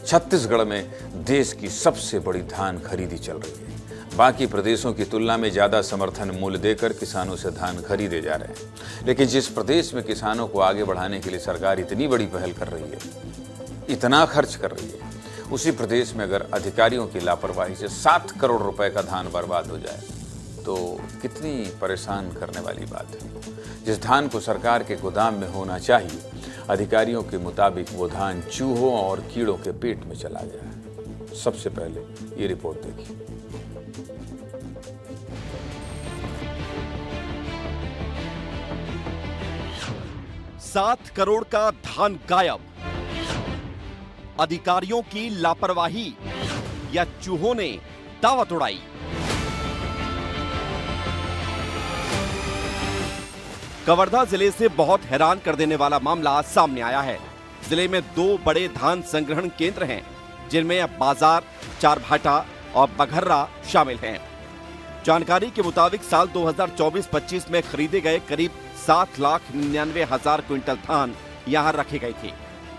छत्तीसगढ़ में देश की सबसे बड़ी धान खरीदी चल रही है। बाकी प्रदेशों की तुलना में ज़्यादा समर्थन मूल्य देकर किसानों से धान खरीदे जा रहे हैं। लेकिन जिस प्रदेश में किसानों को आगे बढ़ाने के लिए सरकार इतनी बड़ी पहल कर रही है, इतना खर्च कर रही है, उसी प्रदेश में अगर अधिकारियों की लापरवाही से 7 करोड़ रुपए का धान बर्बाद हो जाए तो कितनी परेशान करने वाली बात है। जिस धान को सरकार के गोदाम में होना चाहिए, अधिकारियों के मुताबिक वो धान चूहों और कीड़ों के पेट में चला गया है। सबसे पहले ये रिपोर्ट देखिए। सात करोड़ का धान गायब। अधिकारियों की लापरवाही या चूहों ने दावत उड़ाई। कवर्धा जिले से बहुत हैरान कर देने वाला मामला सामने आया है। जिले में 2 बड़े धान संग्रहण केंद्र हैं, जिनमें अब बाजार, चारभाटा और बघर्रा शामिल हैं। जानकारी के मुताबिक साल 2024-25 में खरीदे गए करीब 7,99,000 क्विंटल धान यहां रखे गए थे।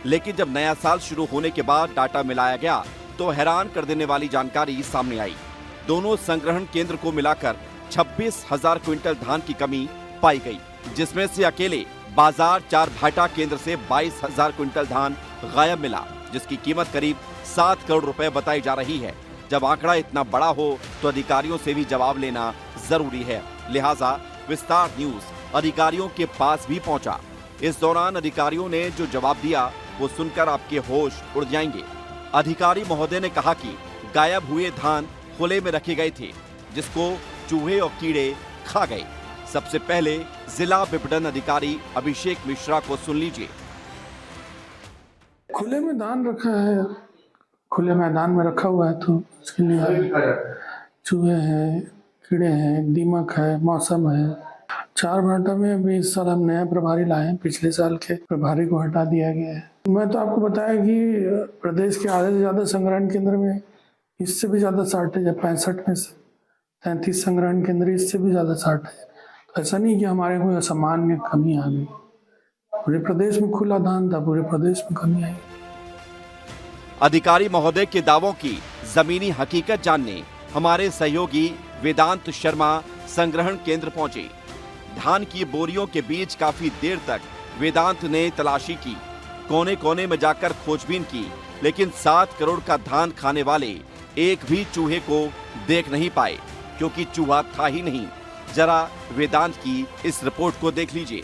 लेकिन जब नया साल शुरू होने के बाद डाटा मिलाया गया तो हैरान कर देने वाली जानकारी सामने आई। दोनों संग्रहण केंद्र को मिलाकर 26,000 क्विंटल धान की कमी पाई गई, जिसमें से अकेले बाजार चारभाटा केंद्र से 22,000 क्विंटल धान गायब मिला, जिसकी कीमत करीब 7 करोड़ रुपए बताई जा रही है। जब आंकड़ा इतना बड़ा हो तो अधिकारियों से भी जवाब लेना जरूरी है। लिहाजा विस्तार न्यूज अधिकारियों के पास भी पहुंचा। इस दौरान अधिकारियों ने जो जवाब दिया वो सुनकर आपके होश उड़ जाएंगे। अधिकारी महोदय ने कहा कि गायब हुए धान खुले में रखे गए थे, जिसको चूहे और कीड़े खा गए। सबसे पहले जिला विपणन अधिकारी अभिषेक मिश्रा को सुन लीजिए। खुले में धान रखा है, खुले मैदान में रखा हुआ है तो उसके लिए चूहे हैं, कीड़े हैं, दीमक है, मौसम है। चारभाटा में अभी इस साल हम नया प्रभारी लाए हैं, पिछले साल के प्रभारी को हटा दिया गया है। मैं तो आपको बताया कि प्रदेश के आधे से ज्यादा संग्रहण केंद्र में इससे भी ज्यादा शॉर्टेज है। 65 में से 33 संग्रहण केंद्र, इससे भी ज्यादा शॉर्टेज है। तो ऐसा नहीं कि हमारे कोई असामान्य कमी आ गई। पूरे प्रदेश में खुला धान था, पूरे प्रदेश में कमी आई। अधिकारी महोदय के दावों की जमीनी हकीकत जानने हमारे सहयोगी वेदांत शर्मा संग्रहण केंद्र पहुंचे। धान की बोरियों के बीच काफी देर तक वेदांत ने तलाशी की, कोने कोने में जाकर खोजबीन की, लेकिन 7 करोड़ का धान खाने वाले एक भी चूहे को देख नहीं पाए, क्योंकि चूहा था ही नहीं। जरा वेदांत की इस रिपोर्ट को देख लीजिए।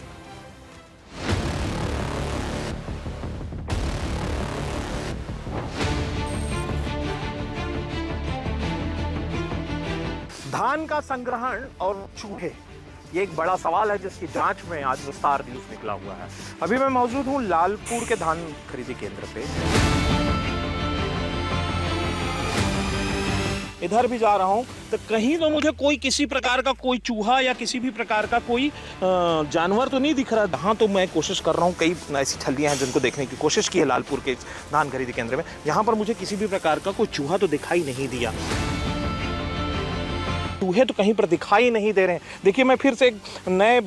धान का संग्रहण और चूहे, ये एक बड़ा सवाल है जिसकी जांच में आज विस्तार न्यूज निकला हुआ है। अभी मैं मौजूद हूँ लालपुर के धान खरीदी केंद्र पे। इधर भी जा रहा हूँ तो कहीं तो मुझे कोई किसी प्रकार का कोई चूहा या किसी भी प्रकार का कोई जानवर तो नहीं दिख रहा। हाँ, तो मैं कोशिश कर रहा हूँ, कई ऐसी छलियाँ हैं जिनको देखने की कोशिश की है लालपुर के धान खरीदी केंद्र में। यहाँ पर मुझे किसी भी प्रकार का कोई चूहा तो दिखाई नहीं दिया। चूहे तो कहीं पर दिखाई नहीं दे रहे हैं। देखिए, मैं फिर से एक नए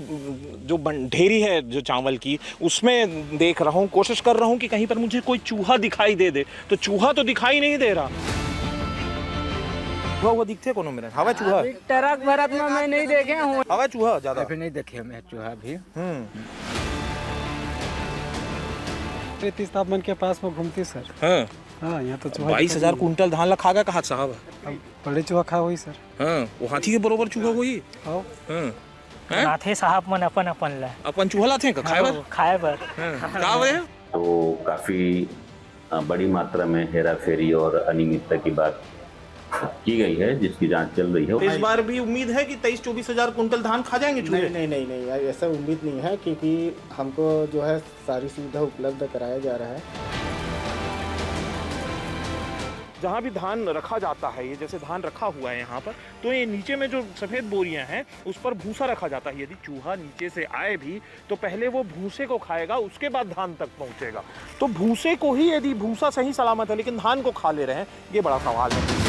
जो ढेरी है जो चावल की, उसमें देख रहा हूँ, कोशिश कर रहा हूँ कि कहीं पर मुझे कोई चूहा दिखाई दे। तो चूहा तो दिखाई नहीं दे रहा। वो दिखते कोनो मेरे हवा चूहा ट्रक भरत में मैं नहीं देखे हूँ। हवा चूहा ज्यादा अभी नहीं देखे मैं चूहा भी। 33 तापमान के पास वो घूमती सर। हाँ, यहाँ तो चूहा 22,000 कुंटल धान लखागा कहा साहब। बड़े चूहा खा हुई सर। हाँ, वो हाथी के बरोबर चूहा हुई। नाथे साहब मन अपन ला अपन चूहा लाते हैं खाए बर। तो काफी बड़ी मात्रा में हेरा फेरी और अनियमितता की बात की गई है, जिसकी जांच चल रही है। इस बार भी उम्मीद है कि 23-24,000 कुंटल धान खा जाएंगे चूहे? नहीं, ऐसा उम्मीद नहीं है, क्योंकि हमको जो है सारी सुविधा उपलब्ध कराया जा रहा है। जहाँ भी धान रखा जाता है, ये जैसे धान रखा हुआ है यहाँ पर, तो ये नीचे में जो सफ़ेद बोरियां हैं उस पर भूसा रखा जाता है। यदि चूहा नीचे से आए भी तो पहले वो भूसे को खाएगा, उसके बाद धान तक पहुँचेगा। तो भूसे को ही, यदि भूसा सही सलामत है लेकिन धान को खा ले रहे हैं, ये बड़ा सवाल है।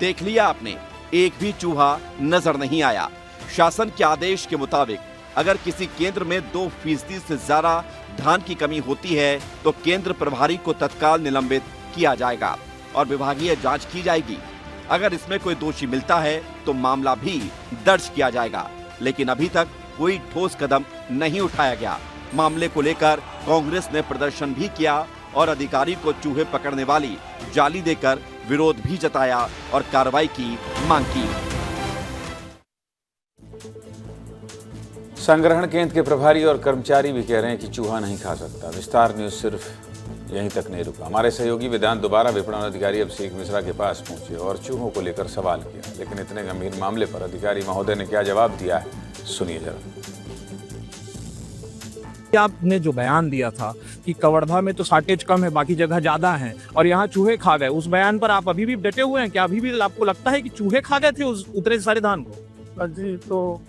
देख लिया आपने, एक भी चूहा नजर नहीं आया। शासन के आदेश के मुताबिक अगर किसी केंद्र में 2% से ज्यादा धान की कमी होती है तो केंद्र प्रभारी को तत्काल निलंबित किया जाएगा और विभागीय जांच की जाएगी। अगर इसमें कोई दोषी मिलता है तो मामला भी दर्ज किया जाएगा, लेकिन अभी तक कोई ठोस कदम नहीं उठाया गया। मामले को लेकर कांग्रेस ने प्रदर्शन भी किया और अधिकारी को चूहे पकड़ने वाली जाली देकर विरोध भी जताया और कार्रवाई की मांग की। संग्रहण केंद्र के प्रभारी और कर्मचारी भी कह रहे हैं कि चूहा नहीं खा सकता। विस्तार न्यूज सिर्फ यहीं तक नहीं रुका। हमारे सहयोगी वेदांत दोबारा विपणन अधिकारी अभिषेक मिश्रा के पास पहुंचे और चूहों को लेकर सवाल किया, लेकिन इतने गंभीर मामले पर अधिकारी महोदय ने क्या जवाब दिया है, सुनिए जरा। आपने जो बयान दिया था कि कवर्धा में तो शार्टेज कम है, बाकी जगह ज्यादा है और यहाँ चूहे खा गए, उस बयान पर आप अभी भी डटे हुए हैं? क्या अभी भी आपको लगता है कि चूहे खा गए थे उस उतरे सारे धान को? जी, तो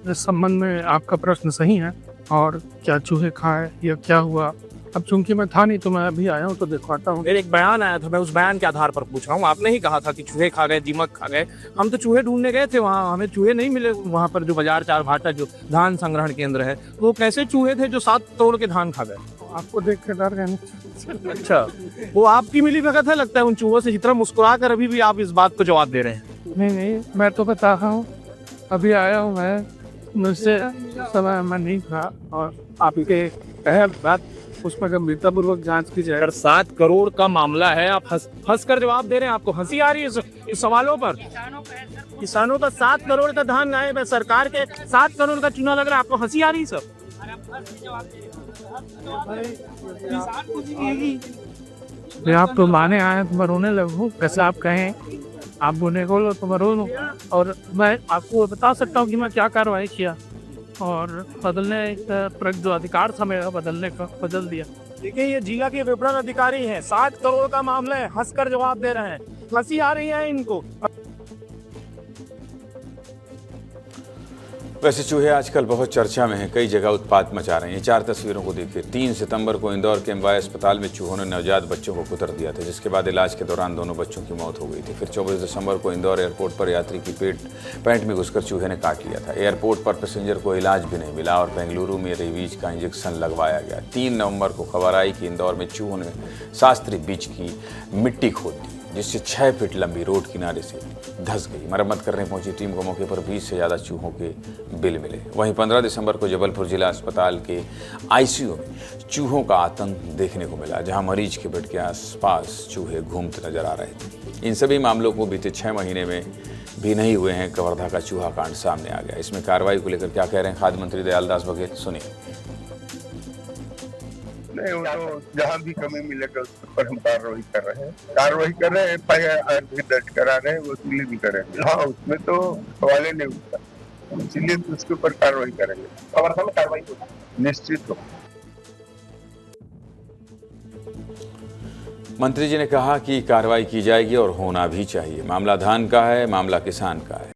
इस संबंध में आपका प्रश्न सही है। और क्या चूहे खाए या क्या हुआ, अब चूंकि मैं था नहीं तो मैं अभी आया हूँ तो दिखवाता हूँ। मेरे एक बयान आया था, मैं उस बयान के आधार पर पूछ रहा हूँ। आपने ही कहा था कि चूहे खा गए, दीमक खा गए। हम तो चूहे ढूंढने गए थे वहाँ, हमें चूहे नहीं मिले। वहाँ पर जो बाजार चार भाटा जो धान संग्रहण केंद्र है, वो कैसे चूहे थे जो 7 करोड़ के धान खा गए? आपको देख के डर गए। अच्छा, वो आपकी मिली भगत है लगता है उन चूहों से, जितना मुस्कुरा कर अभी भी आप इस बात को जवाब दे रहे हैं। नहीं, मैं तो बता रहा हूँ, अभी आया हूँ मैं, मुझसे समय मैं नहीं था और आपके कहे बात उस पर गंभीरतापूर्वक जांच की जाए। अगर 7 करोड़ का मामला है, आप हंस कर जवाब दे रहे हैं। आपको हंसी आ रही है इस सवालों पर? किसानों का 7 करोड़ का धान गायब है, सरकार के 7 करोड़ का चूना लग रहा है, आपको हंसी आ रही है सब? आप तो माने आए तो मैं रोने लगूं, कैसे आप कहें, आप बोने को लो तो मैं रो लूं। और मैं आपको बता सकता हूं कि मैं क्या कार्रवाई किया और बदलने का जो अधिकार था मेरा बदलने का, बदल दिया। देखिए, ये जिला के विपणन अधिकारी हैं, 7 करोड़ का मामला है, हंसकर जवाब दे रहे हैं, हंसी आ रही है इनको। वैसे चूहे आजकल बहुत चर्चा में हैं, कई जगह उत्पात मचा रहे हैं। ये 4 तस्वीरों को देखिए। 3 सितंबर को इंदौर के एमवाय अस्पताल में चूहों ने नवजात बच्चों को कुतर दिया था, जिसके बाद इलाज के दौरान दोनों बच्चों की मौत हो गई थी। फिर 24 दिसंबर को इंदौर एयरपोर्ट पर यात्री की पैंट में घुसकर चूहे ने काट लिया था। एयरपोर्ट पर पैसेंजर को इलाज भी नहीं मिला और बेंगलुरु में रेबीज का इंजेक्शन लगवाया गया। 3 नवंबर को खबर आई कि इंदौर में चूहों ने शास्त्री बीच की मिट्टी खोद दी, जिससे 6 फीट लंबी रोड किनारे से धंस गई। मरम्मत करने पहुंची टीम को मौके पर 20 से ज़्यादा चूहों के बिल मिले। वहीं 15 दिसंबर को जबलपुर जिला अस्पताल के आईसीयू में चूहों का आतंक देखने को मिला, जहां मरीज के बेड के आसपास चूहे घूमते नजर आ रहे थे। इन सभी मामलों को बीते 6 महीने में भी नहीं हुए हैं, कवर्धा का चूहा कांड सामने आ गया। इसमें कार्रवाई को लेकर क्या कह रहे हैं खाद्य मंत्री दयालदास बघेल, सुनिए। नहीं, वो तो जहाँ भी कमी मिलेगा उस पर हम कार्रवाई कर रहे हैं, FIR भी दर्ज करा रहे हैं, वसूली भी करेंगे। हाँ, उसमें तो सवाल नहीं उठता, इसीलिए तो उसके ऊपर कार्रवाई करेंगे। कवर्धा में कार्रवाई होगी निश्चित हो। मंत्री जी ने कहा कि कार्रवाई की जाएगी और होना भी चाहिए। मामला धान का है, मामला किसान का है।